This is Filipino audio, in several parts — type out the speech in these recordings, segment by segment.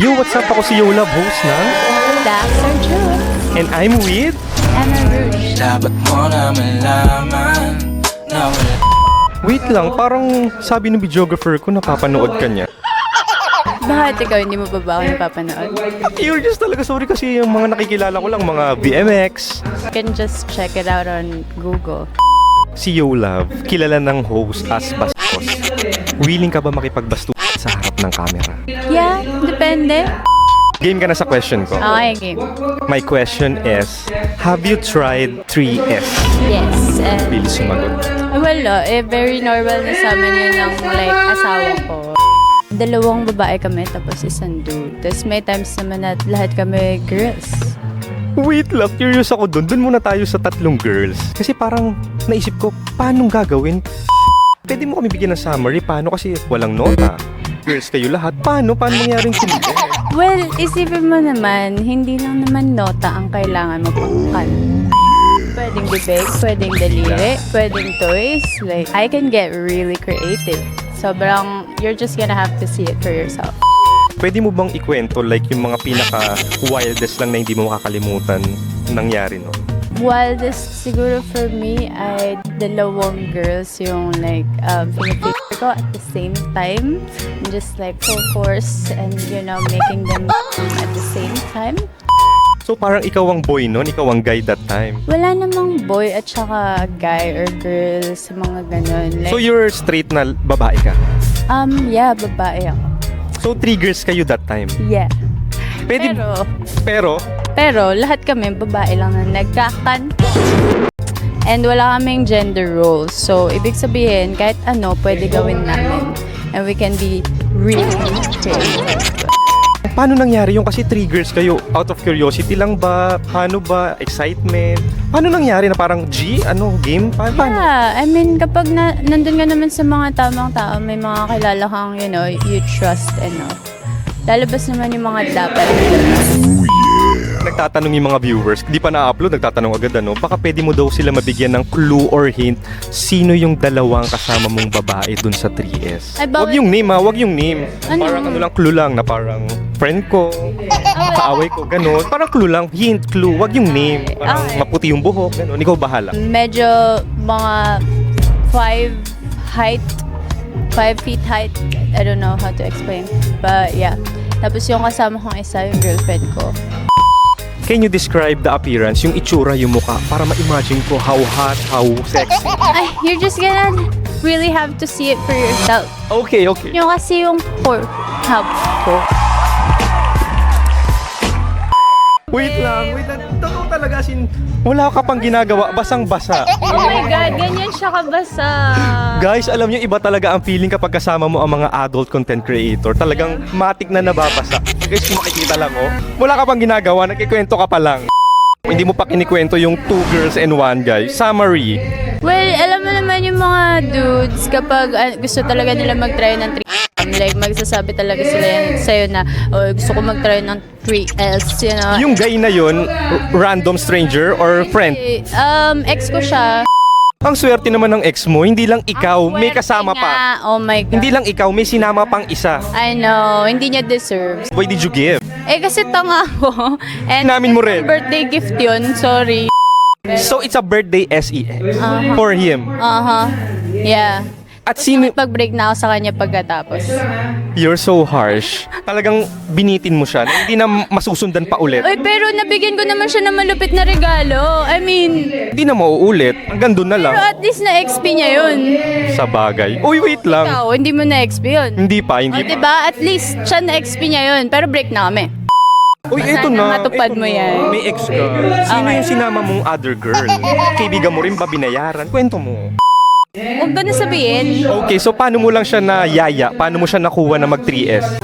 Yo, what's up? Ako si Yola, host ng That's our truth. And I'm with Emma Rouge. Dapat mo na malaman na wala. Wait lang, parang sabi ng videographer ko napapanood ka niya. Bakit ikaw hindi mo pa ba ako napapanood? You're just talaga sorry kasi yung mga nakikilala ko lang, mga BMX. You can just check it out on Google. Si Yola, kilala ng host as Bastos. Willing ka ba makipagbasto sa harap ng camera? Yeah, depende. Game ka na sa question ko. Okay, game. My question is, have you tried 3S? Yes. Bilis sumagot. Wala, very normal na sa amin yun ng asawa ko. Dalawang babae kami, tapos isang dude. Tapos may times naman na lahat kami girls. Wait lang, curious ako dun. Dun muna tayo sa tatlong girls. Kasi parang naisip ko, paano gagawin? Pwede mo kami bigyan ng summary, paano kasi walang nota. Girls kayo lahat, paano mangyaring sumili? Well, isipin mo naman, hindi lang naman nota ang kailangan mo pangkal. Pwedeng bibig, pwedeng daliri, pwedeng toys. Like, I can get really creative. Sobrang, you're just gonna have to see it for yourself. Pwede mo bang ikwento like yung mga pinaka-wildest lang na hindi mo makakalimutan nangyari no? Wildest siguro for me ay dalawang girls yung pinipicture ko at the same time. Just like full force and making them at the same time. So parang ikaw ang boy nun, ikaw ang guy that time. Wala namang boy at saka guy or girl sa mga ganun. Like, So you're straight na babae ka? yeah, babae ako. So 3 girls kayo that time? Yeah. Pwede, Pero pero lahat kami babae lang na nagkakan. And wala kaming gender roles. So, ibig sabihin, kahit ano, pwede gawin namin. And we can be really creative. paano nangyari yung kasi 3 girls kayo? Out of curiosity lang ba? Paano ba? Excitement? Paano nangyari na parang game? Paano? Yeah, I mean, kapag nandun ka naman sa mga tamang tao, may mga kilala kang, you trust enough. Lalabas naman yung mga dapat. Nagtatanong yung mga viewers, di pa na-upload, nagtatanong agad baka pwede mo daw sila mabigyan ng clue or hint sino yung dalawang kasama mong babae dun sa 3S. Ay, Wag yung name wag yung name. Ano? Parang lang, clue lang na parang friend ko, kaaway ko, gano'n. Parang clue lang, hint, clue, wag yung name. Parang Okay. maputi yung buhok, gano'n. Ikaw bahala. Medyo mga 5 feet height. I don't know how to explain. But yeah. Tapos yung kasama kong isa, yung girlfriend ko. Can you describe the appearance, yung itsura, yung mukha, para ma-imagine ko how hot, how sexy? Ay, you're just gonna really have to see it for yourself. Okay. Yung kasi yung pork hub ko. Wait lang. Totoo talaga, wala ka pang ginagawa, basang-basa. Oh my God, ganyan siya kabasa. Guys, alam niyo, iba talaga ang feeling kapag kasama mo ang mga adult content creator. Talagang matik na nababasa. Guys, kung makikita lang, wala ka pang ginagawa, nagkikwento ka pa lang. Hindi mo pa kinikwento yung 2 girls and 1 guy. Summary. Well, alam mo naman yung mga dudes, kapag gusto talaga nila mag-try ng 3 like magsasabi talaga sila yan sa'yo na gusto ko mag-try ng 3S, Yung guy na yun, random stranger or friend? Ex ko siya. Ang swerte naman ng ex mo, hindi lang ikaw, may Swerte kasama pa. niya. Oh my God. Hindi lang ikaw, may sinama pang isa. I know, hindi niya deserves. Why did you give? Kasi tanga ako. And Namin mo rin. birthday gift yun, sorry. So it's a birthday SEX for him. Yeah. At sino... Pag-break na ako sa kanya pagkatapos. You're so harsh. Talagang binitin mo siya na hindi na masusundan pa ulit. Uy, pero nabigyan ko naman siya ng malupit na regalo. I mean, Hindi na mauulit. Hanggang doon na lang. pero at least na-XP niya yun. Sa bagay. Uy, wait lang. Ikaw, hindi mo na-XP yun. Hindi pa. O, diba? At least siya na-XP niya yun. Pero break na kami. Uy, Sana eto na. matupad eto mo na. yan. May ex ka. Sino Okay. yung sinama mong other girl? Kaibigan mo rin ba binayaran? Kwento mo. Huwag ko na sabihin. Okay, so paano mo lang siya na yaya? Paano mo siya nakuha na mag 3S?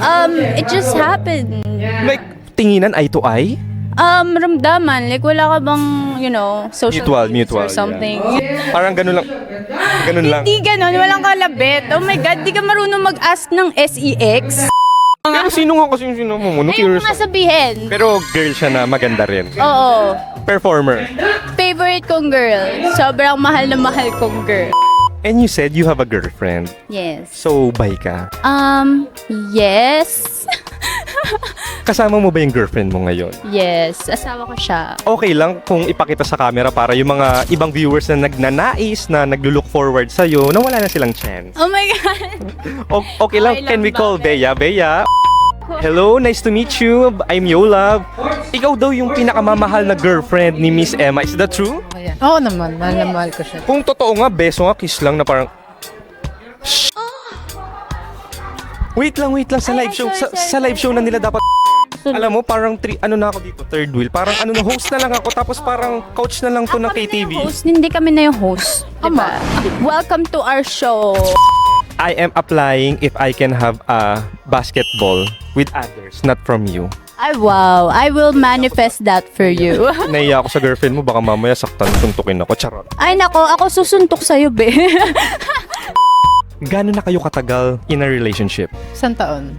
It just happened. Like, tinginan eye to eye? Ramdaman. Like, wala ka bang, social Mutual, or something. yeah. Parang ganun lang. Ganun lang. Hindi ganon, walang kalabit. Oh my God, di ka marunong mag-ask ng SEX. Pero sino nga kasi yung sinama mo? No, Ayun curious. nga sabihin. Pero girl siya na maganda rin. Oo. Performer. Favorite kong girl. Sobrang mahal na mahal kong girl. And you said you have a girlfriend. Yes. So, bye ka. Yes. Kasama mo ba yung girlfriend mo ngayon? Yes, asawa ko siya. Okay lang kung ipakita sa camera para yung mga ibang viewers na nagnanais, na naglulook forward sa'yo, na wala na silang chance. Oh my God! Okay lang, Okay can lang we ba, call Bea? Bea? Bea? Hello, nice to meet you. I'm Yola. Ikaw daw yung pinakamamahal na girlfriend ni Miss Emma. Is that true? Ayan. Oo naman, mahal na mahal ko siya. Kung totoo nga, beso nga, kiss lang na parang... Shh! Wait lang sa Ay, live show. sorry, Sa live show na nila dapat... Sorry. Alam mo, parang ano na ako dito, third wheel. Parang ano na, host na lang ako, tapos parang coach na lang to ng Kami na KTV. yung host, hindi kami na yung host. Diba? Welcome to our show. I am applying if I can have a basketball with others, not from you. Ay, wow. I will manifest that for you. Naiya ako sa girlfriend mo, baka mamaya saktan, suntukin ako. Charot. Ay, nako. Ako susuntok sa'yo, be. Gano'n na kayo katagal in a relationship? Isang taon.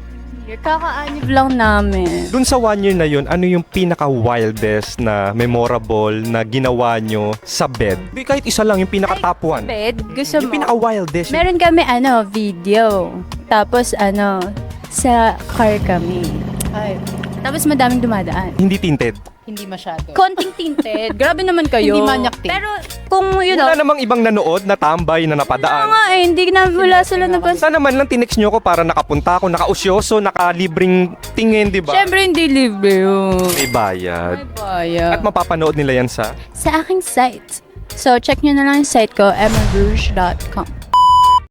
Kakaanib lang namin. Dun sa 1 year na yun, ano yung pinaka-wildest na memorable na ginawa nyo sa bed? Di, kahit isa lang, yung pinaka-top 1. Bed, gusto Yung mo? pinaka-wildest. Meron kami, video. Tapos, sa car kami. Ay, Tapos, madaming dumadaan. Hindi tinted. hindi masyado. Konting tinted. Grabe naman kayo. Hindi manyak tint. Pero, kung, Wala namang ibang nanood na tambay na napadaan. nga hindi na wala sila napansin. Sana man lang tinext nyo ko para nakapunta ako, nakausyoso, nakalibreng tingin, di ba? Siyempre, hindi libre yun. May bayad. May bayad. At mapapanood nila yan sa... Sa aking site. So, check nyo na lang yung site ko, emmarouge.com.